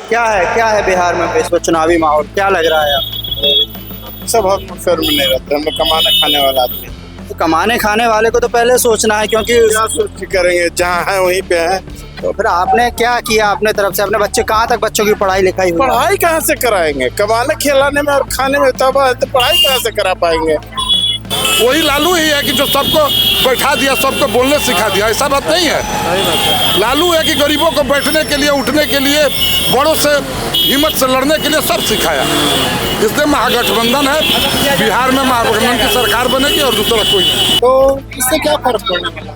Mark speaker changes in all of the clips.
Speaker 1: क्या है बिहार में इस वक्त चुनावी माहौल क्या लग रहा है आपको?
Speaker 2: सब हम फेर में नहीं रहते, हम लोग कमाने खाने वाला आदमी।
Speaker 1: तो कमाने खाने वाले को तो पहले सोचना है, क्योंकि
Speaker 2: क्या सोच के करेंगे, जहाँ है वहीं पे है।
Speaker 1: तो फिर आपने क्या किया अपने तरफ से? अपने बच्चे कहाँ तक बच्चों की पढ़ाई लिखाई हुई?
Speaker 2: पढ़ाई कहाँ से कराएंगे? कमाने खिलाने में और खाने में तबाह है, तो पढ़ाई कहाँ से करा पाएंगे?
Speaker 3: वही लालू ही है कि जो सबको बैठा दिया, सबको बोलने सिखा दिया। ऐसा बात नहीं है। लालू है कि गरीबों को बैठने के लिए, उठने के लिए, बड़ों से हिम्मत से लड़ने के लिए सब सिखाया। इसलिए महागठबंधन है, बिहार में महागठबंधन की सरकार बनेगी और दूसरा कोई नहीं।
Speaker 4: तो इससे क्या फर्क पड़ने वाला?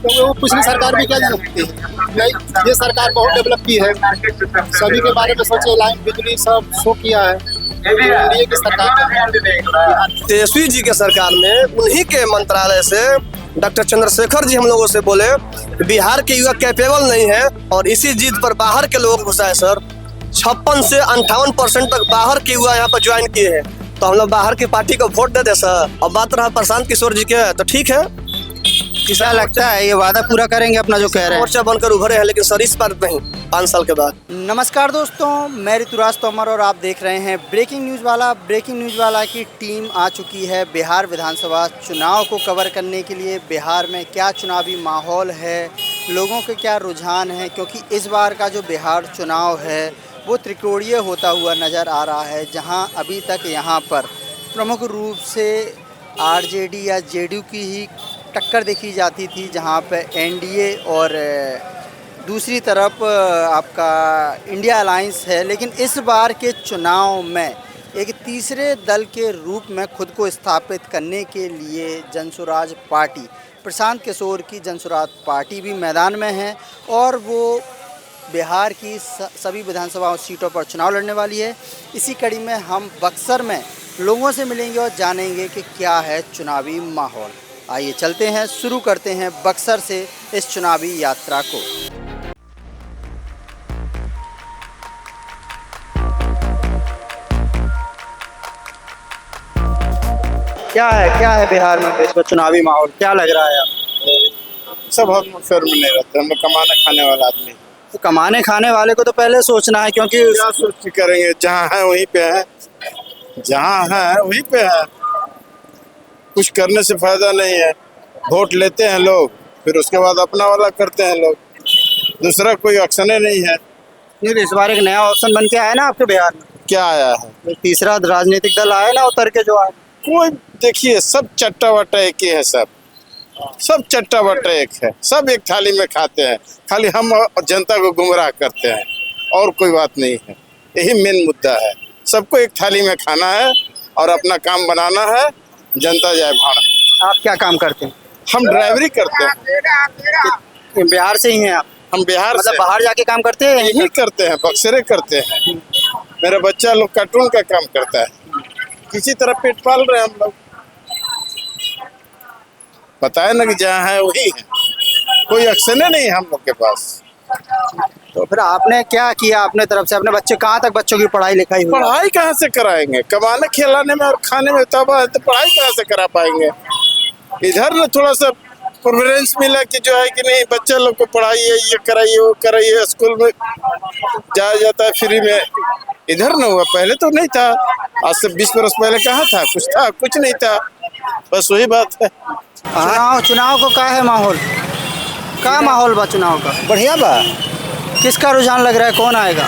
Speaker 4: तो वो पिछली सरकार भी क्या सकती है? नहीं, ये सरकार बहुत डेवलप की है, सभी के बारे में सोचे, लाइन बिजली सब शो किया है। एनडीए की सरकार,
Speaker 5: तेजस्वी जी के सरकार में उन्हीं के मंत्रालय से डॉक्टर चंद्रशेखर जी हम लोगों से बोले बिहार के युवा कैपेबल नहीं है और इसी जिद पर बाहर के लोगों को घुसाए। सर 56 से 58% तक बाहर के युवा यहाँ पर ज्वाइन किए हैं, तो हम लोग बाहर की पार्टी को वोट दे दे सर। अब बात रहा प्रशांत किशोर जी के, तो ठीक है,
Speaker 1: क्या लगता है ये वादा पूरा करेंगे अपना जो कह रहे हैं?
Speaker 5: मोर्चा बनकर उभरे हैं, लेकिन सर इस बार नहीं, 5 साल के बाद।
Speaker 1: नमस्कार दोस्तों, मैं ऋतुराज तोमर और आप देख रहे हैं ब्रेकिंग न्यूज़ वाला। ब्रेकिंग न्यूज़ वाला की टीम आ चुकी है बिहार विधानसभा चुनाव को कवर करने के लिए। बिहार में क्या चुनावी माहौल है, लोगों के क्या रुझान है, क्योंकि इस बार का जो बिहार चुनाव है वो त्रिकोणीय होता हुआ नज़र आ रहा है, जहां अभी तक यहां पर प्रमुख रूप से आरजेडी या जेडीयू की ही टक्कर देखी जाती थी, जहां पे एनडीए और दूसरी तरफ आपका इंडिया अलायंस है। लेकिन इस बार के चुनाव में एक तीसरे दल के रूप में खुद को स्थापित करने के लिए जनसुराज पार्टी, प्रशांत किशोर की जनसुराज पार्टी भी मैदान में है और वो बिहार की सभी विधानसभा सीटों पर चुनाव लड़ने वाली है। इसी कड़ी में हम बक्सर में लोगों से मिलेंगे और जानेंगे कि क्या है चुनावी माहौल। आइए चलते हैं, शुरू करते हैं बक्सर से इस चुनावी यात्रा को। क्या है बिहार में इस वक्त चुनावी माहौल क्या लग रहा है आपको?
Speaker 2: सब हम फेर में नहीं रहते, हम लोग कमाने खाने वाला आदमी।
Speaker 1: तो कमाने खाने वाले को तो पहले सोचना है, क्योंकि
Speaker 2: क्या सोच के करेंगे, जहाँ है वहीं पे है, जहाँ है वहीं पे है। कुछ करने से फायदा नहीं है। वोट लेते हैं लोग, फिर उसके बाद अपना वाला करते हैं लोग, दूसरा कोई ऑप्शन नहीं है।
Speaker 1: नहीं, इस बार एक नया ऑप्शन बन के आया ना आपके बिहार में।
Speaker 2: क्या आया है?
Speaker 1: एक तीसरा राजनीतिक दल आया ना उतर के जो आया।
Speaker 2: कोई देखिए, सब चट्टा वट्टा एक ही है, सब चट्टा वट्टा एक है, सब एक थाली में खाते हैं। खाली हम जनता को गुमराह करते हैं, और कोई बात नहीं है। यही मेन मुद्दा है, सबको एक थाली में खाना है और अपना काम बनाना है। जनता जाए भाड़।
Speaker 1: आप क्या काम करते हैं?
Speaker 2: हम ड्राइवरी करते हैं।
Speaker 1: बिहार से ही हैं आप?
Speaker 2: हम बिहार
Speaker 1: मतलब
Speaker 2: से
Speaker 1: बाहर जाके काम करते हैं?
Speaker 2: यही करते हैं, बक्सरे करते हैं। मेरा बच्चा लोग कार्टून का काम करता है, किसी तरह पेट पाल रहे हैं हम लोग। बताए ना कि जहाँ है वही है, कोई एक्शन नहीं है हम लोग के पास।
Speaker 1: तो फिर आपने क्या किया अपने तरफ से? अपने बच्चे कहाँ तक बच्चों की पढ़ाई लिखाई हुई?
Speaker 2: पढ़ाई कहाँ से कराएंगे? कमाने खिलाने में और खाने में तबाह है, तो पढ़ाई कहाँ से करा पाएंगे? इधर ना थोड़ा सा प्रेफरेंस मिला कि जो है कि नहीं, बच्चे लोग को पढ़ाइए, ये कराइए, वो कराइए, स्कूल में जाया जाता है फ्री में। इधर ना हुआ, पहले तो नहीं था। आज से 20 बरस पहले कहाँ था? कुछ था? कुछ नहीं था। बस वही बात है।
Speaker 1: चुनाव को क्या है माहौल? क्या माहौल बा चुनाव का?
Speaker 6: बढ़िया बा।
Speaker 1: किसका रुझान लग रहा है, कौन आएगा?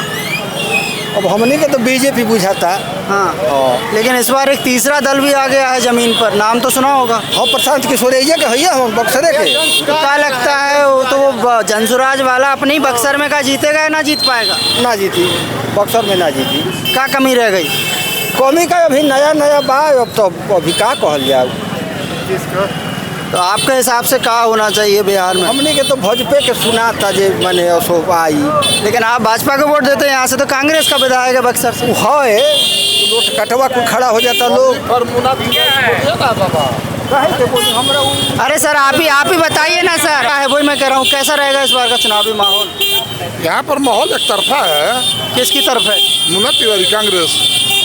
Speaker 6: अब हमने के तो बीजेपी बुझाता।
Speaker 1: हाँ, लेकिन इस बार एक तीसरा दल भी आ गया है जमीन पर, नाम तो सुना होगा।
Speaker 6: हाँ, प्रशांत किशोर के भैया, हम बक्सरे के।
Speaker 1: तो क्या लगता है वो तो वो जनसुराज वाला अपने ही बक्सर में का जीतेगा या ना जीत पाएगा?
Speaker 6: ना जीती, बक्सर में ना जीती।
Speaker 1: क्या कमी रह गई?
Speaker 6: कौमी का अभी नया बा, अब तो अभी का कहल जाए।
Speaker 1: तो आपके हिसाब से क्या होना चाहिए बिहार में?
Speaker 6: हमने के तो भाजपा के सुना था जे मैंने असो आई।
Speaker 1: लेकिन आप भाजपा को वोट देते हैं, यहाँ से तो कांग्रेस का विधायक है बक्सर से।
Speaker 6: है लोट कटवा को खड़ा हो जाता लोग।
Speaker 1: अरे सर आप ही बताइए ना सर। क्या है वही मैं कह रहा हूँ, कैसा रहेगा इस बार का चुनावी माहौल?
Speaker 3: यहाँ पर माहौल एक तरफा है।
Speaker 1: किसकी तरफ है?
Speaker 3: मुन्ना तिवारी कांग्रेस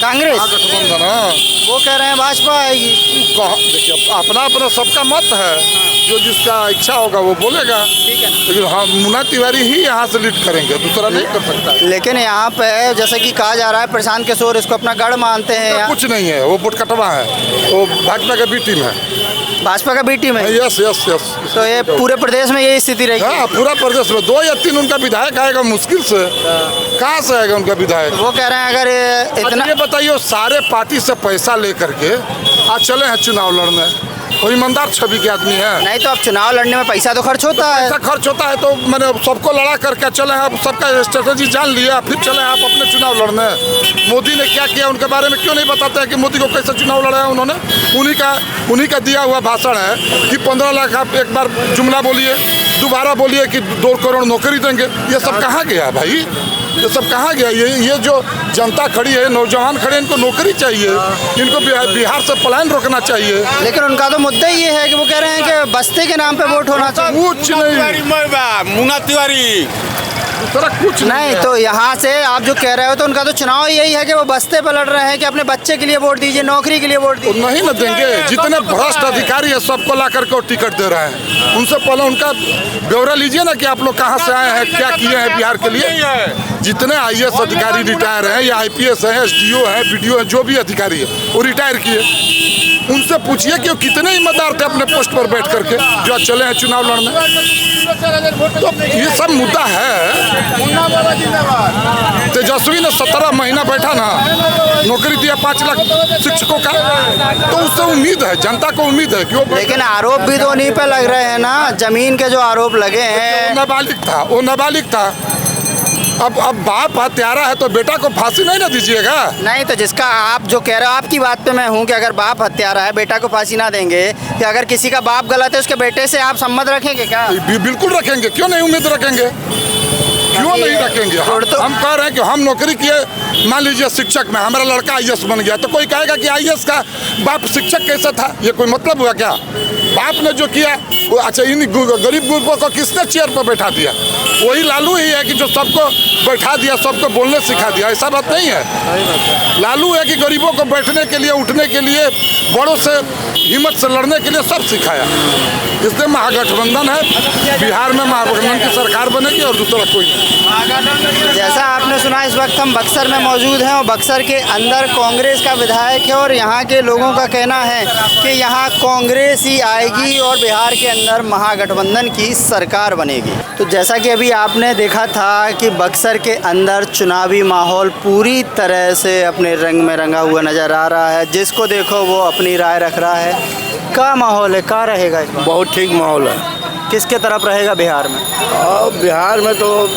Speaker 1: कांग्रेस?
Speaker 3: महागठबंधन। हाँ।
Speaker 1: वो कह रहे हैं भाजपा आएगी।
Speaker 3: देखिए अपना अपना सबका मत है, जो जिसका इच्छा होगा वो बोलेगा।
Speaker 1: ठीक है।
Speaker 3: लेकिन हाँ, मुन्ना तिवारी ही यहाँ से लीड करेंगे, दूसरा नहीं कर सकता है।
Speaker 1: लेकिन यहाँ पे जैसे कि कहा जा रहा है प्रशांत किशोर इसको अपना गढ़ मानते हैं यहाँ।
Speaker 3: कुछ नहीं है, वो पुटकटवा है, वो भाजपा का बी टीम है।
Speaker 1: भाजपा का बी टीम है।
Speaker 3: Yes yes yes.
Speaker 1: तो ये पूरे प्रदेश में यही स्थिति रहेगी?
Speaker 3: हाँ, पूरा प्रदेश में 2 या 3 उनका विधायक आएगा मुश्किल से। कहाँ से आएगा उनका विधायक?
Speaker 1: वो कह रहे हैं अगर ये इतना
Speaker 3: ये बताइए, सारे पार्टी से पैसा लेकर के आज चले हैं चुनाव लड़ने, और ईमानदार छवि के आदमी है।
Speaker 1: नहीं तो अब चुनाव लड़ने में पैसा तो खर्च होता है।
Speaker 3: पैसा खर्च होता है तो मैंने सबको लड़ा करके चले हैं, अब सबका स्ट्रेटेजी जान लिया, फिर चले आप अपने चुनाव लड़ने। मोदी ने क्या किया उनके बारे में क्यों नहीं बताते हैं कि मोदी को कैसे चुनाव लड़ा है उन्होंने? उन्हीं का दिया हुआ भाषण है कि 15 लाख आप एक बार जुमला बोलिए, दोबारा बोलिए कि 2 करोड़ नौकरी देंगे। ये सब कहाँ गया भाई? ये सब कहाँ गया? ये जो जनता खड़ी है, नौजवान खड़े, इनको नौकरी चाहिए, इनको बिहार से पलायन रोकना चाहिए।
Speaker 1: लेकिन उनका तो मुद्दा ये है कि वो कह रहे हैं कि बस्ती के नाम पे वोट होना चाहिए।
Speaker 3: कुछ नहीं,
Speaker 7: मुन्ना तिवारी
Speaker 3: कुछ
Speaker 1: नहीं तो यहाँ से आप जो कह रहे हो तो उनका तो चुनाव यही है कि वो बस्ते पे लड़ रहे हैं कि अपने बच्चे के लिए वोट दीजिए, नौकरी के लिए वोट दीजिए।
Speaker 3: नहीं न देंगे। जितने भ्रष्ट अधिकारी है सबको ला करके वो टिकट दे रहे हैं। उनसे पहले उनका ब्यौरा लीजिए ना कि आप लोग कहाँ से आए हैं, क्या किए हैं बिहार के लिए। जितने IAS अधिकारी रिटायर हैं या IPS हैं, SDO हैं, BDO हैं, जो भी अधिकारी है वो रिटायर किए। उनसे पूछिए कि वो कितने ईमानदार थे अपने पोस्ट पर बैठ करके जो आज चले हैं चुनाव लड़ने। तो ये सब मुद्दा है। तेजस्वी ने 17 महीना बैठा ना, नौकरी दिया 5 लाख शिक्षकों का, तो उससे उम्मीद है, जनता को उम्मीद है कि वो।
Speaker 1: लेकिन आरोप भी तो उन्हीं पे लग रहे हैं ना, जमीन के जो आरोप लगे हैं।
Speaker 3: वो नाबालिग था। अब बाप हत्यारा है तो बेटा को फांसी नहीं ना दीजिएगा?
Speaker 1: नहीं तो जिसका आप जो कह रहे हो, आपकी बात पे मैं हूँ कि अगर बाप हत्यारा है बेटा को फांसी ना देंगे, कि अगर किसी का बाप गलत है उसके बेटे से आप संबंध रखेंगे क्या?
Speaker 3: बिल्कुल रखेंगे, क्यों नहीं उम्मीद रखेंगे, क्यों नहीं रखेंगे? हम कह रहे हैं कि हम नौकरी किए, मान लीजिए शिक्षक में हमारा लड़का IAS बन गया, तो कोई कहेगा कि IAS का बाप शिक्षक कैसा था? ये कोई मतलब हुआ क्या? बाप ने जो किया वो, अच्छा इन गरीब गुरबों को किसने चेयर पर बैठा दिया? वही लालू ही है कि जो सबको बैठा दिया, सबको बोलने सिखा दिया। ऐसा बात नहीं है। लालू है कि गरीबों को बैठने के लिए, उठने के लिए, बड़ों से हिम्मत से लड़ने के लिए सब सिखाया। इसलिए महागठबंधन है, बिहार में महागठबंधन की सरकार बनेगी और दूसरा कोई नहीं।
Speaker 1: जैसा आपने सुना, इस वक्त हम बक्सर में मौजूद हैं और बक्सर के अंदर कांग्रेस का विधायक है और यहाँ के लोगों का कहना है कि यहाँ कांग्रेस ही आएगी और बिहार के अंदर महागठबंधन की सरकार बनेगी। तो जैसा कि अभी आपने देखा था कि बक्सर के अंदर चुनावी माहौल पूरी तरह से अपने रंग में रंगा हुआ नज़र आ रहा है। जिसको देखो वो अपनी राय रख रहा है। क्या माहौल है, क्या रहेगा इस बार?
Speaker 7: बहुत ठीक माहौल है।
Speaker 1: किसके तरफ रहेगा बिहार में?
Speaker 7: और बिहार में तो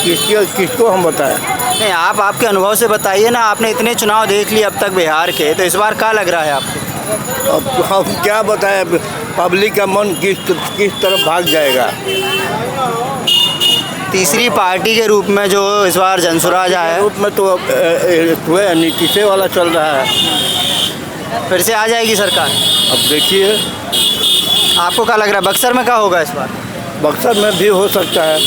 Speaker 7: किसको हम बताएं?
Speaker 1: नहीं, आप आपके अनुभव से बताइए ना, आपने इतने चुनाव देख लिए अब तक बिहार के, तो इस बार क्या लग रहा है आपको?
Speaker 7: अब हम क्या बताएं, पब्लिक का मन किस तरफ भाग जाएगा।
Speaker 1: तीसरी पार्टी के रूप में जो इस बार जनसुराज आया है,
Speaker 7: रूप में तो नीतीश वाला चल रहा है।
Speaker 1: फिर से आ जाएगी सरकार।
Speaker 7: अब देखिए,
Speaker 1: आपको क्या लग रहा है बक्सर में क्या होगा इस बार?
Speaker 7: बक्सर में भी हो सकता है।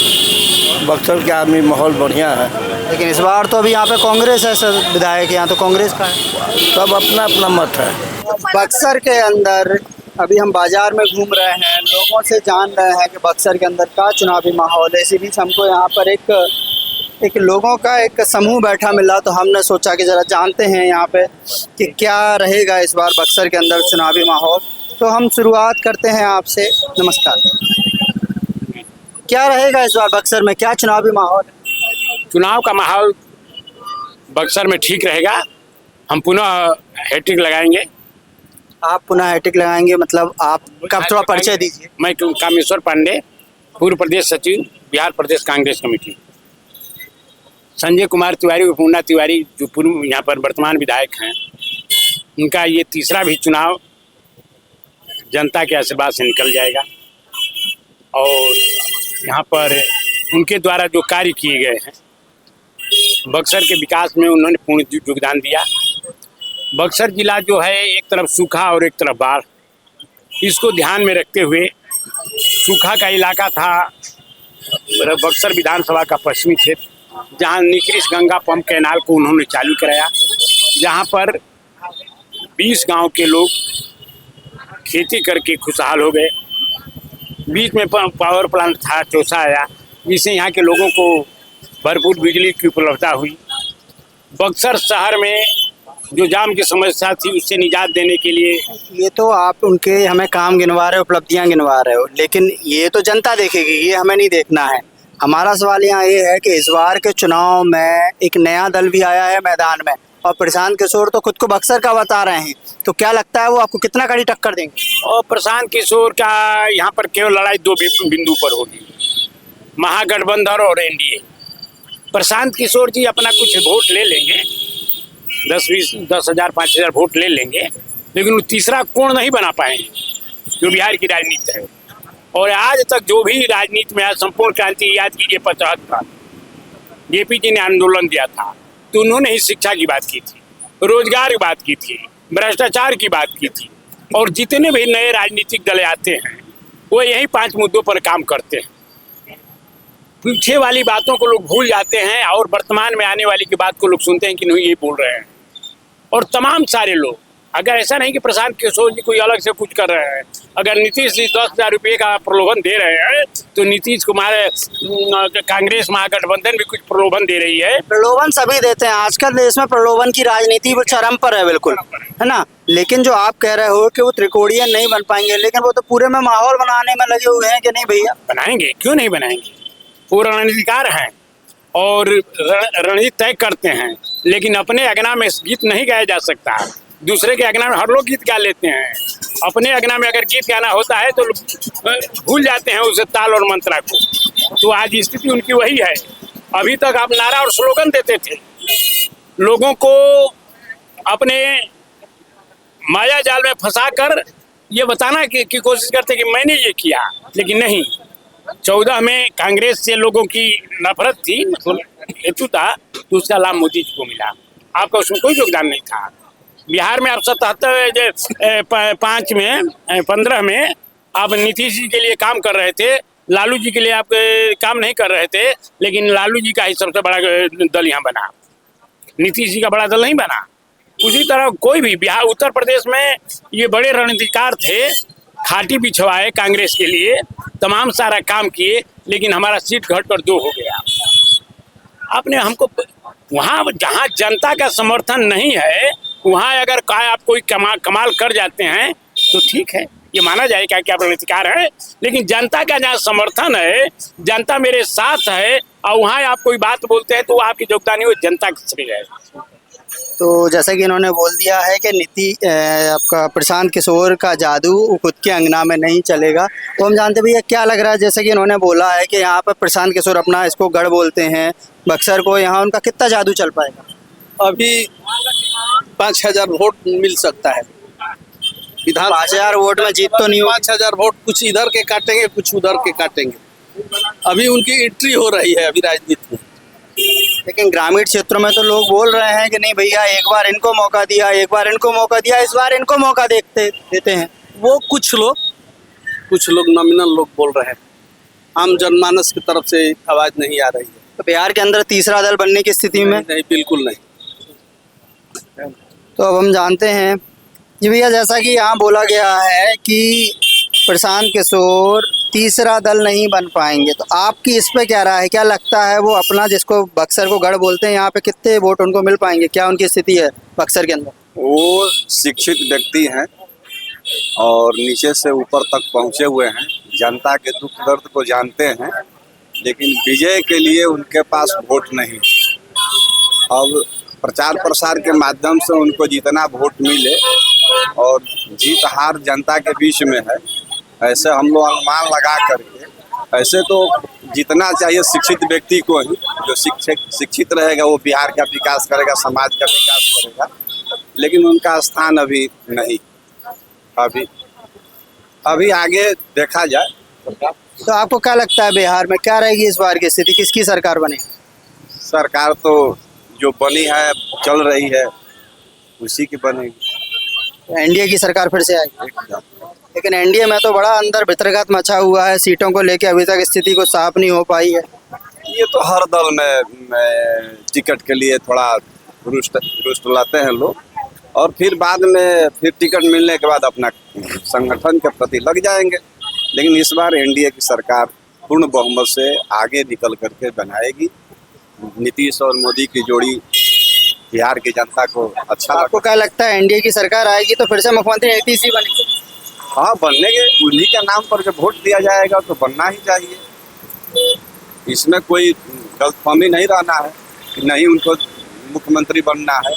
Speaker 7: बक्सर के आदमी माहौल बढ़िया है,
Speaker 1: लेकिन इस बार तो अभी यहाँ पे कांग्रेस है, सर विधायक यहाँ तो कांग्रेस का है।
Speaker 7: सब अपना अपना मत है।
Speaker 1: बक्सर के अंदर अभी हम बाजार में घूम रहे हैं, लोगों से जान रहे हैं कि बक्सर के अंदर क्या चुनावी माहौल है। इसी बीच हमको यहाँ पर एक लोगों का एक समूह बैठा मिला, तो हमने सोचा कि ज़रा जानते हैं यहाँ पे कि क्या रहेगा इस बार बक्सर के अंदर चुनावी माहौल। तो हम शुरुआत करते हैं आपसे। नमस्कार, क्या रहेगा इस बार बक्सर में, क्या चुनावी माहौल है?
Speaker 8: चुनाव का माहौल बक्सर में ठीक रहेगा। हम पुनः हैट्रिक लगाएंगे।
Speaker 1: आप पुनः हैट्रिक लगाएंगे, मतलब आपका थोड़ा परिचय दीजिए।
Speaker 8: मैं कामेश्वर पांडे, पूर्व प्रदेश सचिव, बिहार प्रदेश कांग्रेस कमेटी। संजय कुमार तिवारी और मुन्ना तिवारी जो पूर्व यहाँ पर वर्तमान विधायक हैं, उनका ये तीसरा भी चुनाव जनता के आशीर्वाद से निकल जाएगा। और यहाँ पर उनके द्वारा जो कार्य किए गए हैं, बक्सर के विकास में उन्होंने पूर्ण योगदान दिया। बक्सर जिला जो है, एक तरफ सूखा और एक तरफ बाढ़, इसको ध्यान में रखते हुए सूखा का इलाका था बक्सर विधानसभा का पश्चिमी क्षेत्र, जहाँ निकृष्ट गंगा पंप कैनाल को उन्होंने चालू कराया, जहाँ पर 20 गांव के लोग खेती करके खुशहाल हो गए। बीच में पावर प्लांट था, चौसा आया, जिससे यहाँ के लोगों को भरपूर बिजली की उपलब्धता हुई। बक्सर शहर में जो जाम की समस्या थी उससे निजात देने के लिए।
Speaker 1: ये तो आप उनके हमें काम गिनवा रहे हो, उपलब्धियां गिनवा रहे हो, लेकिन ये तो जनता देखेगी, ये हमें नहीं देखना है। हमारा सवाल यहाँ ये है कि इस बार के चुनाव में एक नया दल भी आया है मैदान में, और प्रशांत किशोर तो खुद को बक्सर का बता रहे हैं, तो क्या लगता है वो आपको कितना कड़ी टक्कर देंगे?
Speaker 8: और प्रशांत किशोर का यहाँ पर केवल लड़ाई 2 बिंदु पर होगी, महागठबंधन और एनडीए। प्रशांत किशोर जी अपना कुछ वोट ले लेंगे, 10,000 5,000 वोट ले लेंगे, लेकिन वो तीसरा कोण नहीं बना पाएंगे जो बिहार की राजनीति है। और आज तक जो भी राजनीति में है, संपूर्ण क्रांति याद कीजिए 75 जेपी जी ने आंदोलन दिया था, तो उन्होंने ही शिक्षा की बात की थी, रोजगार की बात की थी, भ्रष्टाचार की बात की थी। और जितने भी नए राजनीतिक दल आते हैं वो यही 5 मुद्दों पर काम करते हैं। पीछे वाली बातों को लोग भूल जाते हैं और वर्तमान में आने वाली की बात को लोग सुनते हैं कि नहीं ये बोल रहे हैं। और तमाम सारे लोग, अगर ऐसा नहीं कि प्रशांत किशोर जी कोई अलग से कुछ कर रहे हैं, अगर नीतीश जी 10,000 रुपये का प्रलोभन दे रहे हैं तो नीतीश कुमार कांग्रेस महागठबंधन भी कुछ प्रलोभन दे रही है।
Speaker 1: प्रलोभन सभी देते हैं, आजकल देश में प्रलोभन की राजनीति वो चरम पर है, बिल्कुल, है ना। लेकिन जो आप कह रहे हो कि वो त्रिकोणीय नहीं बन पाएंगे, लेकिन वो तो पूरे में माहौल बनाने में लगे हुए हैं कि नहीं भैया?
Speaker 8: बनाएंगे, क्यों नहीं बनाएंगे। वो रणनीतिकार हैं और रणनीति तय करते हैं, लेकिन अपने अगना में गीत नहीं गाया जा सकता। दूसरे के अगना में हर लोग गीत गा लेते हैं, अपने अगना में अगर गीत गाना होता है तो भूल जाते हैं उसे ताल और मंत्रा को। तो आज स्थिति उनकी वही है। अभी तक आप नारा और स्लोगन देते थे, लोगों को अपने माया जाल में फंसाकर ये बताना की कोशिश करते कि मैंने ये किया, लेकिन नहीं। 14 में कांग्रेस से लोगों की नफरत थी, हेतु था, तो उसका लाभ मोदी जी को मिला, आपका उसमें कोई योगदान नहीं था। बिहार में आप 15 में आप नीतीश जी के लिए काम कर रहे थे, लालू जी के लिए आप काम नहीं कर रहे थे, लेकिन लालू जी का ही सबसे बड़ा दल यहाँ बना, नीतीश जी का बड़ा दल नहीं बना। उसी तरह कोई भी बिहार उत्तर प्रदेश में ये बड़े रणनीतिकार थे, खाटी बिछवाए कांग्रेस के लिए, तमाम सारा काम किए, लेकिन हमारा सीट घटकर 2 हो गया। आपने हमको वहाँ जहाँ जनता का समर्थन नहीं है वहाँ अगर आप कोई कमाल कर जाते हैं तो ठीक है, ये माना जाएगा कि आप रणनीतिकार हैं, लेकिन जनता का जहाँ समर्थन है, जनता मेरे साथ है, और वहाँ आप कोई बात बोलते हैं तो आपकी योगदान नहीं, वो जनता की चली जाएगी।
Speaker 1: तो जैसा कि इन्होंने बोल दिया है कि आपका प्रशांत किशोर का जादू खुद के अंगना में नहीं चलेगा, तो हम जानते भैया क्या लग रहा है, जैसे कि इन्होंने बोला है कि यहाँ पर प्रशांत किशोर अपना इसको गढ़ बोलते हैं बक्सर को, यहाँ उनका कितना जादू चल पाएगा?
Speaker 5: अभी 5,000 वोट मिल सकता है विधान।
Speaker 1: 5,000 वोट में जीत तो नहीं हो।
Speaker 5: 5,000 वोट कुछ इधर के काटेंगे, कुछ उधर के काटेंगे। अभी उनकी एंट्री हो रही है अभी राजनीति में।
Speaker 1: लेकिन ग्रामीण क्षेत्रों में तो लोग बोल रहे हैं कि नहीं भैया, एक बार इनको मौका दिया, एक बार इनको मौका दिया, इस बार इनको मौका देते हैं।
Speaker 5: वो कुछ लोग नॉमिनल लोग बोल रहे हैं, आम जनमानस की तरफ से आवाज नहीं आ रही है।
Speaker 1: तो बिहार के अंदर तीसरा दल बनने की स्थिति में
Speaker 5: नहीं, बिल्कुल नहीं।
Speaker 1: तो अब हम जानते हैं जी भैया, जैसा कि यहाँ बोला गया है कि प्रशांत किशोर तीसरा दल नहीं बन पाएंगे, तो आपकी इस पे क्या राय है? क्या लगता है वो अपना जिसको बक्सर को गढ़ बोलते हैं, यहाँ पे कितने वोट उनको मिल पाएंगे? क्या उनकी स्थिति है बक्सर के अंदर?
Speaker 9: वो शिक्षित व्यक्ति हैं और नीचे से ऊपर तक पहुँचे हुए हैं, जनता के दुख दर्द को जानते हैं, लेकिन विजय के लिए उनके पास वोट नहीं। अब प्रचार प्रसार के माध्यम से उनको जितना वोट मिले और जीत हार जनता के बीच में है, ऐसे हम लोग अनुमान लगा करके, ऐसे तो जितना चाहिए शिक्षित व्यक्ति को ही, जो शिक्षित रहेगा वो बिहार का विकास करेगा, समाज का विकास करेगा, लेकिन उनका स्थान अभी नहीं। अभी आगे देखा जाए।
Speaker 1: तो आपको क्या लगता है बिहार में क्या रहेगी इस बार की स्थिति, किसकी सरकार बनेगी?
Speaker 9: सरकार तो जो बनी है, चल रही है, उसी की बनेगी।
Speaker 1: एनडीए की सरकार फिर से आएगी। लेकिन एनडीए में तो बड़ा अंदर भितरघात मचा हुआ है, सीटों को लेके अभी तक स्थिति को साफ नहीं हो पाई है।
Speaker 9: ये तो हर दल में टिकट के लिए थोड़ा रुष्ट लाते हैं लोग, और फिर बाद में फिर टिकट मिलने के बाद अपना संगठन के प्रति लग जाएंगे। लेकिन इस बार एनडीए की सरकार पूर्ण बहुमत से आगे निकल करके बनाएगी। नीतीश और मोदी की जोड़ी बिहार की जनता को अच्छा
Speaker 1: आपको क्या लगता है एनडीए की सरकार आएगी तो फिर से मुख्यमंत्री नीतीश ही बनेंगे?
Speaker 9: हाँ, बनने के उन्हीं के नाम पर जब वोट दिया जाएगा तो बनना ही चाहिए। इसमें कोई गलतफहमी नहीं रहना है कि नहीं उनको मुख्यमंत्री बनना है,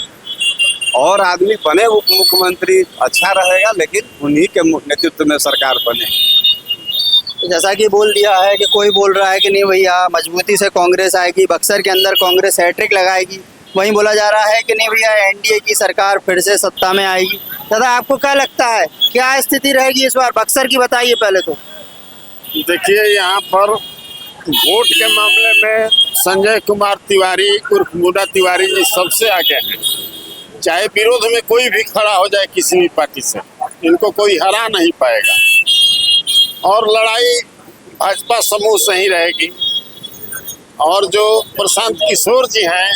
Speaker 9: और आदमी बने उप मुख्यमंत्री अच्छा रहेगा, लेकिन उन्हीं के नेतृत्व में सरकार बने।
Speaker 1: जैसा कि बोल दिया है कि कोई बोल रहा है कि नहीं भैया मजबूती से कांग्रेस आएगी, बक्सर के अंदर कांग्रेस हैट्रिक लगाएगी, वहीं बोला जा रहा है कि नहीं भैया एनडीए की सरकार फिर से सत्ता में आएगी। दादा आपको क्या लगता है क्या स्थिति रहेगी इस बार बक्सर की, बताइए पहले तो।
Speaker 2: देखिए, यहाँ पर वोट के मामले में संजय कुमार तिवारी उर्फ मुन्ना तिवारी जी सबसे आगे हैं। चाहे विरोध में कोई भी खड़ा हो जाए किसी भी पार्टी से, इनको कोई हरा नहीं पाएगा, और लड़ाई भाजपा समूह से ही रहेगी। और जो प्रशांत किशोर जी हैं,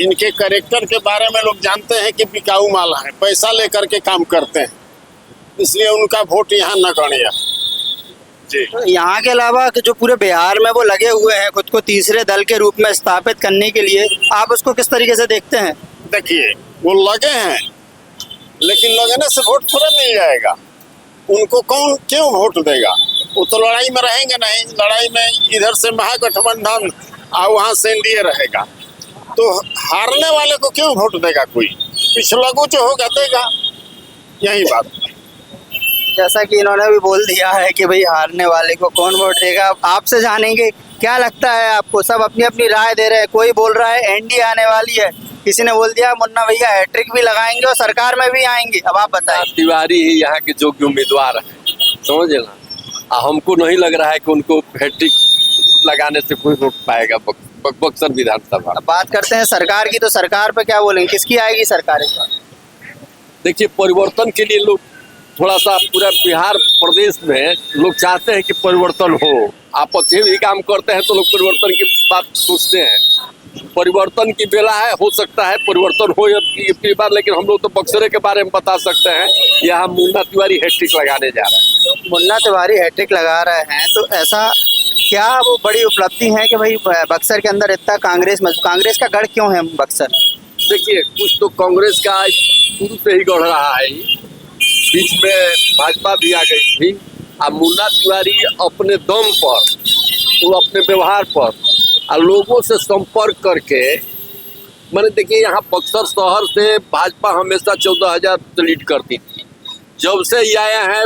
Speaker 2: इनके कैरेक्टर के बारे में लोग जानते हैं कि बिकाऊ माल है, पैसा लेकर के काम करते हैं, इसलिए उनका वोट यहाँ नगण्य जी।
Speaker 1: तो यहाँ के अलावा कि जो पूरे बिहार में वो लगे हुए हैं खुद को तीसरे दल के रूप में स्थापित करने के लिए, आप उसको किस तरीके से देखते हैं?
Speaker 2: देखिए, वो लगे हैं, लेकिन लगने से वोट थोड़ा मिल जाएगा। उनको कौन क्यों वोट देगा? वो तो लड़ाई में रहेंगे नहीं। लड़ाई में इधर से महागठबंधन और वहाँ से एनडीए रहेगा, तो हारने वाले को क्यों वोट देगा कोई? पिछलगू जो होगा देगा, यही बात।
Speaker 1: जैसा कि इन्होंने भी बोल दिया है कि भाई हारने वाले को कौन वोट देगा। आपसे जानेंगे क्या लगता है आपको, सब अपनी अपनी राय दे रहे हैं। कोई बोल रहा है एनडीए आने वाली है, किसी ने बोल दिया मुन्ना भैया हैट्रिक भी लगाएंगे और सरकार में भी आएंगे। अब आप बताएं।
Speaker 10: तिवारी ही यहाँ के योग्य उम्मीदवार है, समझे ना। हमको नहीं लग रहा है कि उनको हैट्रिक लगाने से कोई रोक पाएगा बक्सर विधानसभा।
Speaker 1: बात करते हैं सरकार की, तो सरकार पे क्या बोलेंगे, किसकी आएगी सरकार इस बार?
Speaker 10: देखिए, परिवर्तन के लिए लोग थोड़ा सा पूरा बिहार प्रदेश में लोग चाहते हैं कि परिवर्तन हो। आप अच्छे भी काम करते हैं तो लोग परिवर्तन की बात सोचते हैं। परिवर्तन की बेला है, हो सकता है परिवर्तन हो ये बार, लेकिन हम लोग तो बक्सरे के बारे में बता सकते हैं। यहाँ मुन्ना तिवारी हैट्रिक लगाने जा रहे हैं।
Speaker 1: मुन्ना तिवारी हैट्रिक लगा रहे हैं, तो ऐसा क्या वो बड़ी उपलब्धि है कि भाई बक्सर के अंदर इतना कांग्रेस का गढ़ क्यों है बक्सर?
Speaker 10: देखिए, कुछ तो कांग्रेस का शुरू से ही गढ़ रहा है, बीच में भाजपा भी आ गई थी। अब मुन्ना तिवारी अपने दम पर, वो अपने व्यवहार पर और लोगों से संपर्क करके, मैंने देखिए यहाँ बक्सर शहर से भाजपा हमेशा 14,000 से लीड करती थी। जब से ये आया है,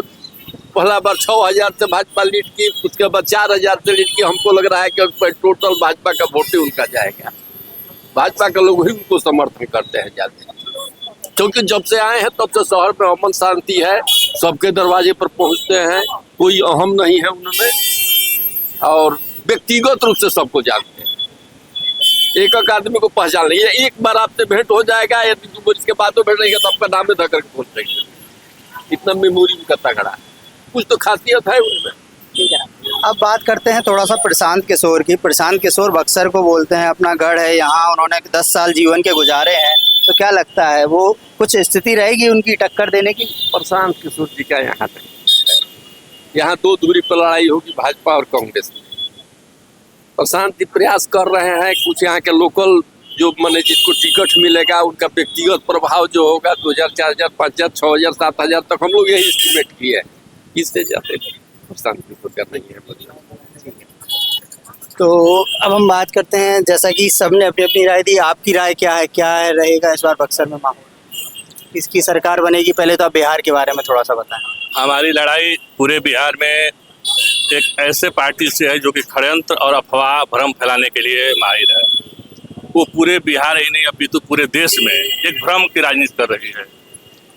Speaker 10: पहला बार 6,000 से भाजपा लीड की, उसके बाद 4,000 से लीड की। हमको लग रहा है कि टोटल भाजपा का वोट ही उनका जाएगा। भाजपा के लोग ही उनको समर्थन करते हैं ज्यादा, क्योंकि जब से आए हैं तब से शहर में अमन शांति है, सबके दरवाजे पर पहुंचते हैं, कोई अहम नहीं है उन्होंने, और व्यक्तिगत रूप से सबको जानते हैं। एक एक आदमी को पहचान लेंगे। एक बार आपसे भेंट हो जाएगा, यदि इसके बाद तो भेंट रहेगा तो आपका नाम में धकर के पहुंच जाएंगे। इतना मेमोरी उनका तगड़ा है, कुछ तो खासियत है उनमें।
Speaker 1: ठीक है, अब बात करते हैं थोड़ा सा प्रशांत किशोर की। प्रशांत किशोर बक्सर को बोलते हैं अपना गढ़ है, यहाँ उन्होंने 10 साल जीवन के गुजारे हैं, तो क्या लगता है वो कुछ स्थिति रहेगी उनकी टक्कर देने की?
Speaker 10: प्रशांत किशोर जी का यहाँ दो दूरी पर लड़ाई होगी भाजपा और कांग्रेस में। प्रशांत जी प्रयास कर रहे हैं, कुछ यहाँ के लोकल जो माने जिसको टिकट मिलेगा उनका व्यक्तिगत प्रभाव जो होगा 2,000, 4,000, 5,000, 6,000, 7,000 तक हम लोग यही एस्टिमेट किए हैं। इससे जाते प्रशांत किशोर का नहीं है।
Speaker 1: तो अब हम बात करते हैं, जैसा कि सबने अपनी अपनी राय दी, आपकी राय क्या है रहेगा इस बार बक्सर में माहौल, किसकी सरकार बनेगी? पहले तो आप बिहार के बारे में थोड़ा सा बताएं।
Speaker 11: हमारी लड़ाई पूरे बिहार में एक ऐसे पार्टी से है जो कि षड्यंत्र और अफवाह भ्रम फैलाने के लिए माहिर है। वो पूरे बिहार ही नहीं अपितु पूरे देश में एक भ्रम की राजनीति कर रही है।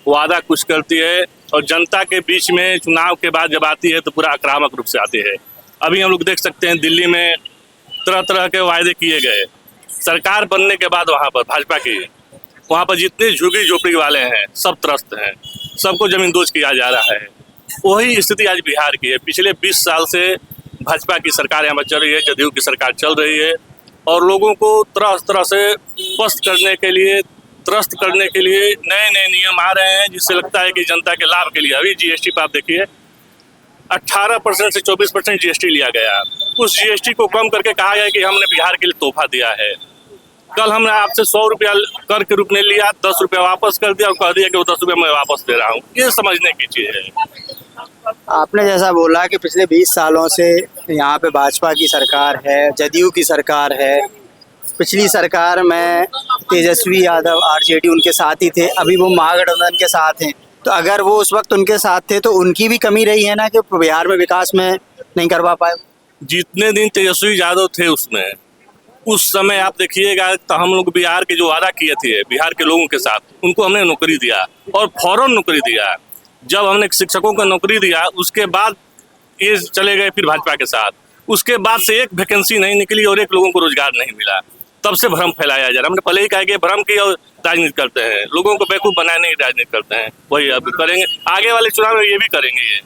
Speaker 11: वादा कुछ करती है और जनता के बीच में चुनाव के बाद जब आती है तो पूरा आक्रामक रूप से आती है। अभी हम लोग देख सकते हैं दिल्ली में तरह तरह के वायदे किए गए। सरकार बनने के बाद वहाँ पर भाजपा की, वहाँ पर जितने झुग्गी झोपड़ी वाले हैं सब त्रस्त हैं, सबको जमींदोज किया जा रहा है। वही स्थिति आज बिहार की है। पिछले 20 साल से भाजपा की सरकार यहाँ पर चल रही है, जदयू की सरकार चल रही है और लोगों को तरह तरह से पस्त करने के लिए, त्रस्त करने के लिए नए नए नियम आ रहे हैं, जिससे लगता है कि जनता के लाभ के लिए। अभी जीएसटी पर आप देखिए 18% से 24% जीएसटी लिया गया। उस जीएसटी को कम करके कहा गया कि हमने बिहार के लिए तोहफा दिया है। कल हमने आपसे 100 रुपया कर के रूप में लिया, 10 रुपया वापस कर दिया और कह दिया कि वो 10 रुपया मैं वापस दे रहा हूँ। ये समझने की चीज़ है।
Speaker 1: आपने जैसा बोला कि पिछले 20 सालों से यहाँ पे भाजपा की सरकार है, जदयू की सरकार है। पिछली सरकार में तेजस्वी यादव आरजेडी उनके साथ ही थे, अभी वो महागठबंधन के साथ हैं। तो अगर वो उस वक्त उनके साथ थे तो उनकी भी कमी रही है ना कि बिहार में विकास में नहीं करवा पाए।
Speaker 11: जितने दिन तेजस्वी यादव थे उसमें, उस समय आप देखिएगा तो हम लोग बिहार के जो वादा किए थे बिहार के लोगों के साथ, उनको हमने नौकरी दिया और फौरन नौकरी दिया। जब हमने शिक्षकों को नौकरी दिया उसके बाद ये चले गए फिर भाजपा के साथ। उसके बाद से एक वैकेंसी नहीं निकली और एक लोगों को रोजगार नहीं मिला। तब से भ्रम फैलाया जा रहा है। हमने पहले ही कहा कि भ्रम की और राजनीति करते हैं, लोगों को बेवकूफ बनाने की राजनीति करते हैं। वही अब करेंगे, आगे वाले चुनाव में ये भी करेंगे। ये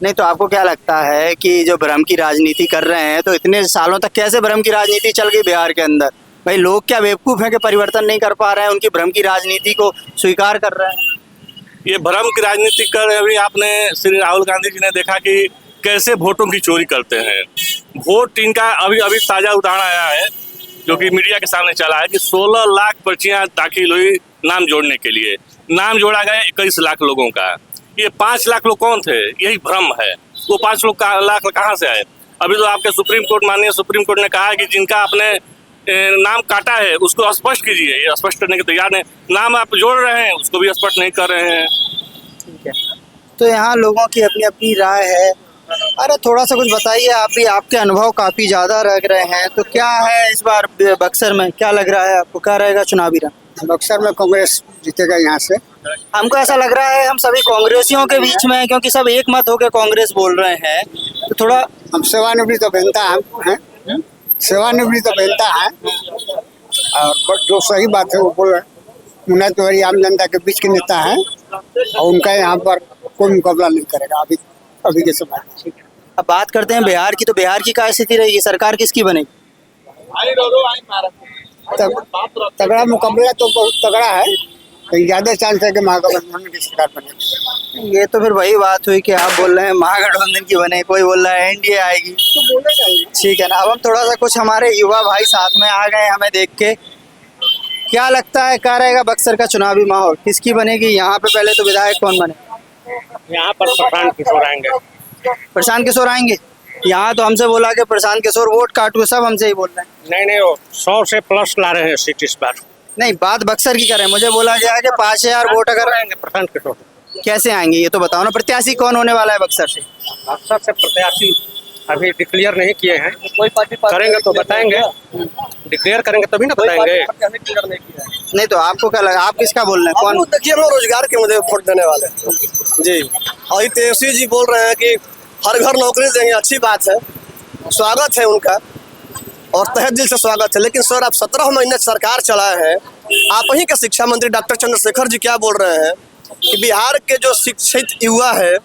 Speaker 1: नहीं तो आपको क्या लगता है कि जो भ्रम की राजनीति कर रहे हैं, तो इतने सालों तक कैसे भ्रम की राजनीति चल गई बिहार के अंदर? भाई लोग क्या बेवकूफ हैं कि परिवर्तन नहीं कर पा रहे हैं, उनकी भ्रम की राजनीति को स्वीकार कर रहे हैं?
Speaker 11: ये भ्रम की राजनीति कर रहे। अभी आपने श्री राहुल गांधी जी ने देखा कि कैसे वोटों की चोरी करते हैं। वोट इनका अभी ताजा उदाहरण आया है जो कि मीडिया के सामने चला है कि 16 लाख पर्चियां दाखिल हुई नाम जोड़ने के लिए। नाम जोड़ा गया 21 लाख लोगों का। ये 5 लाख लोग कौन थे? यही भ्रम है। वो 5 लाख कहाँ से आए? अभी तो आपके सुप्रीम कोर्ट, माननीय सुप्रीम कोर्ट ने कहा है कि जिनका आपने नाम काटा है उसको स्पष्ट कीजिए। ये स्पष्ट करने के तैयार नहीं। नाम आप जोड़ रहे हैं उसको भी स्पष्ट नहीं कर रहे हैं।
Speaker 1: ठीक है, तो यहाँ लोगों की अपनी अपनी राय है। अरे थोड़ा सा कुछ बताइए, आप भी, आपके अनुभव काफी ज्यादा लग रहे हैं, तो क्या है इस बार बक्सर में क्या लग रहा है आपको? क्या रहेगा चुनावी रंग?
Speaker 6: बक्सर में कांग्रेस जीतेगा यहाँ से।
Speaker 1: हमको ऐसा लग रहा है हम सभी कांग्रेसियों के बीच में, क्योंकि सब एक मत होकर कांग्रेस बोल रहे हैं, तो थोड़ा
Speaker 6: हम सेवानिवृत्त अभियंता हैं, सेवानिवृत्त अभियंता हैं और जो सही बात है वो बोल रहे हैं। मुन्ना तिवारी आम जनता के बीच के नेता हैं और उनका यहाँ पर कोई मुकाबला नहीं करेगा अभी के समय।
Speaker 1: अब बात करते हैं बिहार की, तो बिहार की क्या स्थिति रहेगी? सरकार किसकी बनेगी?
Speaker 6: तगड़ा मुकाबला तो बहुत तगड़ा है, तो ज्यादा चांस है कि महागठबंधन की सरकार बनेगी।
Speaker 1: ये तो फिर वही बात हुई कि आप बोल रहे हैं महागठबंधन की बने, कोई बोल रहा है एनडीए आएगी, तो बोलेगा ही। ठीक है ना, अब हम थोड़ा सा कुछ हमारे युवा भाई साथ में आ गए हमें देख के। क्या लगता है क्या रहेगा बक्सर का चुनावी माहौल, किसकी बनेगी यहाँ पे? पहले तो विधायक कौन बने?
Speaker 8: यहाँ पर प्रशांत किशोर आएंगे।
Speaker 1: प्रशांत किशोर आएंगे? यहाँ तो हमसे बोला कि प्रशांत किशोर वोट काटू, सब हमसे ही बोल रहे हैं।
Speaker 8: नहीं, वो 100 से प्लस ला रहे हैं सीट इस बार।
Speaker 1: नहीं, बात बक्सर की करें, मुझे बोला गया कि 5000 वोट अगर
Speaker 8: आएंगे प्रशांत किशोर।
Speaker 1: कैसे आएंगे ये तो बताओ ना। प्रत्याशी कौन होने वाला है बक्सर से?
Speaker 8: बक्सर से प्रत्याशी अभी डिक्लेयर नहीं किए हैं, कोई पार्टी करेंगे तो बताएंगे। डिक्लेयर करेंगे तभी ना बताएंगे।
Speaker 1: नहीं तो आपको क्या लगा, आप किसका बोल रहे हैं? कौन?
Speaker 5: देखिए हम लोग रोजगार के मुद्दे वोट देने वाले जी। और ये तेजस्वी जी बोल रहे हैं कि हर घर नौकरी देंगे, अच्छी बात है, स्वागत है उनका और तहे दिल से स्वागत है। लेकिन सर आप 17 महीने सरकार चलाए हैं, आप ही के शिक्षा मंत्री डॉक्टर चंद्रशेखर जी क्या बोल रहे हैं कि बिहार के जो शिक्षित युवा है,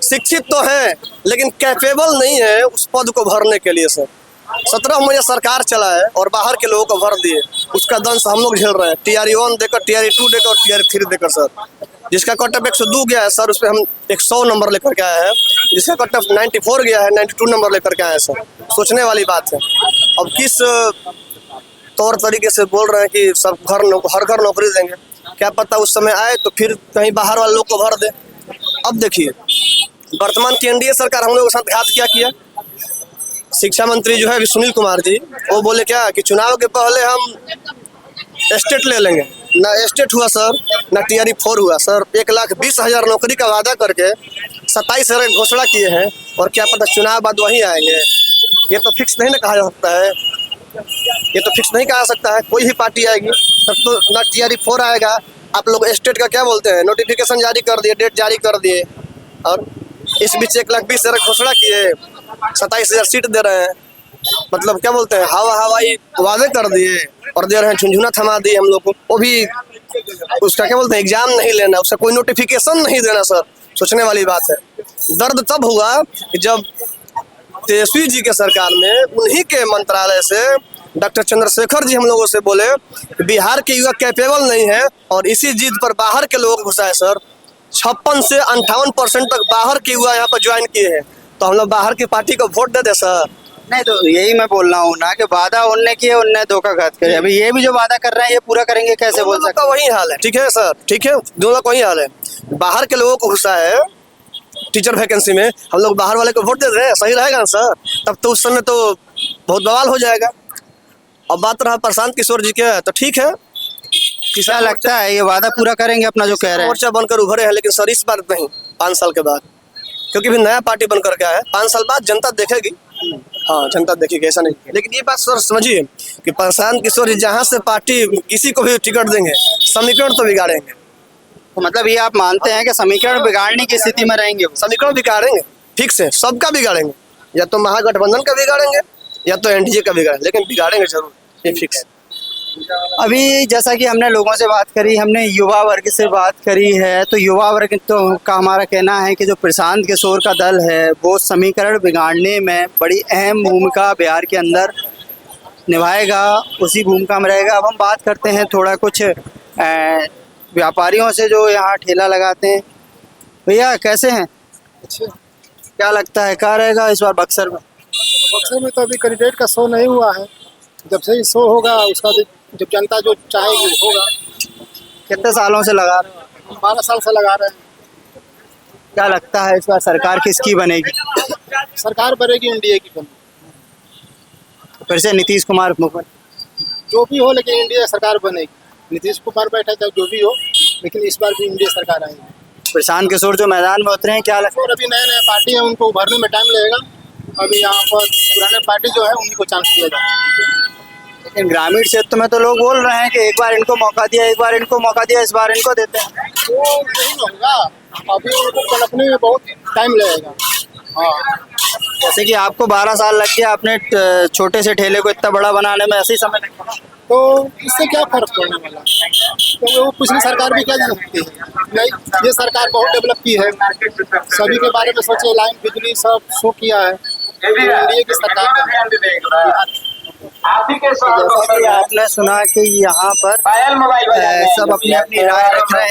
Speaker 5: शिक्षित तो हैं लेकिन कैपेबल नहीं है उस पद को भरने के लिए। सर 17 महीने सरकार चला है और बाहर के लोगों को भर दिए, उसका दंश हम लोग झेल रहे हैं। TRE 1 देकर, TRE 2 देकर और TRE 3 देकर। सर जिसका कट ऑफ 102 गया है सर, उस पर हम 100 नंबर लेकर के आए हैं। जिसका कट ऑफ 94 गया है, 92 नंबर लेकर के आए हैं। सर सोचने वाली बात है। अब किस तौर तरीके से बोल रहे हैं कि सब हर घर नौकरी देंगे, क्या पता उस समय आए तो फिर कहीं बाहर वाले लोग को भर दे। अब देखिए वर्तमान की एनडीए सरकार हम लोगों के साथ घात क्या किया। शिक्षा मंत्री जो है सुनील कुमार जी, वो बोले क्या कि चुनाव के पहले हम स्टेट ले लेंगे। ना स्टेट हुआ सर, ना TRE 4 हुआ सर। 1,20,000 नौकरी का वादा करके 27 घोषणा किए हैं और क्या पता चुनाव बाद वहीं आएंगे। ये तो फिक्स नहीं ना कहा जा सकता है, ये तो फिक्स नहीं कहा सकता है। कोई भी पार्टी आएगी तब तो ना TRE 4 आएगा। आप लोग स्टेट का क्या बोलते हैं, नोटिफिकेशन जारी कर दिए, डेट जारी कर दिए और इस बीच 1,20,000 घोषणा किए, 27,000 सीट दे रहे हैं। मतलब क्या बोलते हैं, हवाई वादे कर दिए और दे रहे हैं, झुंझुना थमा दिए हम लोग को। वो भी उसका क्या बोलते हैं, एग्जाम नहीं लेना, उसका कोई नोटिफिकेशन नहीं देना। सर सोचने वाली बात है। दर्द तब हुआ कि जब तेजस्वी जी के सरकार में उन्हीं के मंत्रालय से डॉक्टर चंद्रशेखर जी हम लोगों से बोले कि बिहार के युवा कैपेबल नहीं है और इसी जिद पर बाहर के लोग घुसाए सर। 56 से 58% तक बाहर के युवा यहाँ पर ज्वाइन किए हैं, तो हम लोग बाहर की पार्टी को वोट दे दे सर।
Speaker 1: नहीं तो यही मैं बोल रहा हूँ ना कि वादा उनने किए, उनने धोखाघात करे। अभी ये भी जो वादा कर रहे हैं ये पूरा करेंगे कैसे बोल सकते
Speaker 5: हैं? वही हाल है। ठीक है सर, ठीक है, दोनों का वही हाल है। बाहर के लोगों को घुसा है टीचर वैकेंसी में, हम लोग बाहर वाले को वोट दे रहे हैं, सही रहेगा ना सर? तब तो उस समय तो बहुत बवाल हो जाएगा। अब बात रहा प्रशांत किशोर जी के, तो ठीक है,
Speaker 1: क्या लगता है ये वादा पूरा करेंगे अपना जो कह रहे हैं?
Speaker 5: मोर्चा बनकर उभरे हैं, लेकिन सर इस बार नहीं, 5 साल के बाद, क्योंकि फिर नया पार्टी बनकर के आया है। 5 साल बाद जनता देखेगी, हाँ जनता देखेगी, ऐसा नहीं। लेकिन ये बात सर समझिए कि प्रशांत किशोर जी जहाँ से पार्टी किसी को भी टिकट देंगे, समीकरण तो बिगाड़ेंगे।
Speaker 1: तो मतलब ये आप मानते हैं कि समीकरण बिगाड़ने की स्थिति में रहेंगे?
Speaker 5: समीकरण बिगाड़ेंगे, फिक्स है, सबका बिगाड़ेंगे, या तो महागठबंधन का बिगाड़ेंगे या तो एनडीए का बिगाड़ेंगे, लेकिन बिगाड़ेंगे जरूर, ये फिक्स।
Speaker 1: अभी जैसा कि हमने लोगों से बात करी, हमने युवा वर्ग से बात करी है, तो युवा वर्ग तो का हमारा कहना है कि जो प्रशांत किशोर का दल है वो समीकरण बिगाड़ने में बड़ी अहम भूमिका बिहार के अंदर निभाएगा, उसी भूमिका में रहेगा। अब हम बात करते हैं थोड़ा कुछ व्यापारियों से जो यहाँ ठेला लगाते हैं। भैया कैसे हैं?
Speaker 4: अच्छा,
Speaker 1: क्या लगता है क्या रहेगा इस बार बक्सर में?
Speaker 4: बक्सर में तो अभी कैंडिडेट का शो नहीं हुआ है, जब से ही शो होगा उसका जब जनता जो चाहेगी होगा।
Speaker 1: कितने सालों से लगा रहे हो?
Speaker 4: 12 साल से लगा रहे हैं।
Speaker 1: क्या लगता है इस बार सरकार किसकी बनेगी?
Speaker 4: सरकार बनेगी एनडीए की बनेगी,
Speaker 1: फिर से नीतीश कुमार मुख्यमंत्री?
Speaker 4: जो भी हो, लेकिन एनडीए सरकार बनेगी। नीतीश कुमार बैठे चाहे जो भी हो, लेकिन इस बार भी एनडीए सरकार आएगी।
Speaker 1: प्रशांत किशोर जो मैदान में उतरे हैं, क्या लगता है?
Speaker 4: और अभी नए नए पार्टी है, उनको उभरने में टाइम लगेगा। अभी यहाँ पर पुराने पार्टी जो है उन्हीं को चांस दिया जाए।
Speaker 1: लेकिन ग्रामीण क्षेत्र में तो लोग बोल रहे हैं कि एक बार इनको मौका दिया, एक बार इनको मौका दिया, इस बार इनको देते हैं।
Speaker 4: तो नहीं होगा, अभी उनको पलटने में बहुत टाइम लगेगा। हाँ,
Speaker 1: जैसे कि आपको 12 साल लग गया अपने छोटे से ठेले को इतना बड़ा बनाने में, ऐसे ही समय लगता है।
Speaker 4: तो इससे क्या फर्क पड़ने वाला? तो वो पिछली सरकार भी क्या कर सकती है? नहीं, ये सरकार बहुत डेवलप की है, सभी के बारे में सोचे, लाइन बिजली सब शो किया है। एनडीए की सरकार
Speaker 1: जैसा कि आपने सुना कि यहाँ पर सब अपनी अपनी राय रख रहे हैं।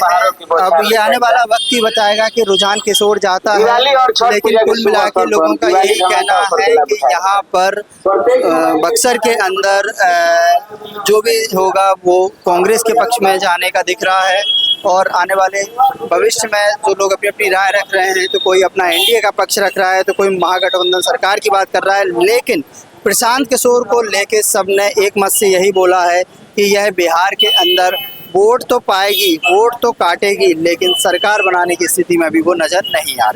Speaker 1: अब ये आने वाला वक्त ही बताएगा कि रुझान किस ओर जाता है, लेकिन कुल मिला के लोगों का यही कहना है कि यहाँ पर बक्सर के अंदर जो भी होगा वो कांग्रेस के पक्ष में जाने का दिख रहा है। और आने वाले भविष्य में जो लोग अपनी अपनी राय रख रहे हैं, तो कोई अपना एनडीए का पक्ष रख रहा है, तो कोई महागठबंधन सरकार की बात कर रहा है। लेकिन प्रशांत किशोर को लेके सबने एक मत से यही बोला है कि यह बिहार के अंदर वोट तो पाएगी, वोट तो काटेगी, लेकिन सरकार बनाने की स्थिति में अभी वो नजर नहीं आ रही।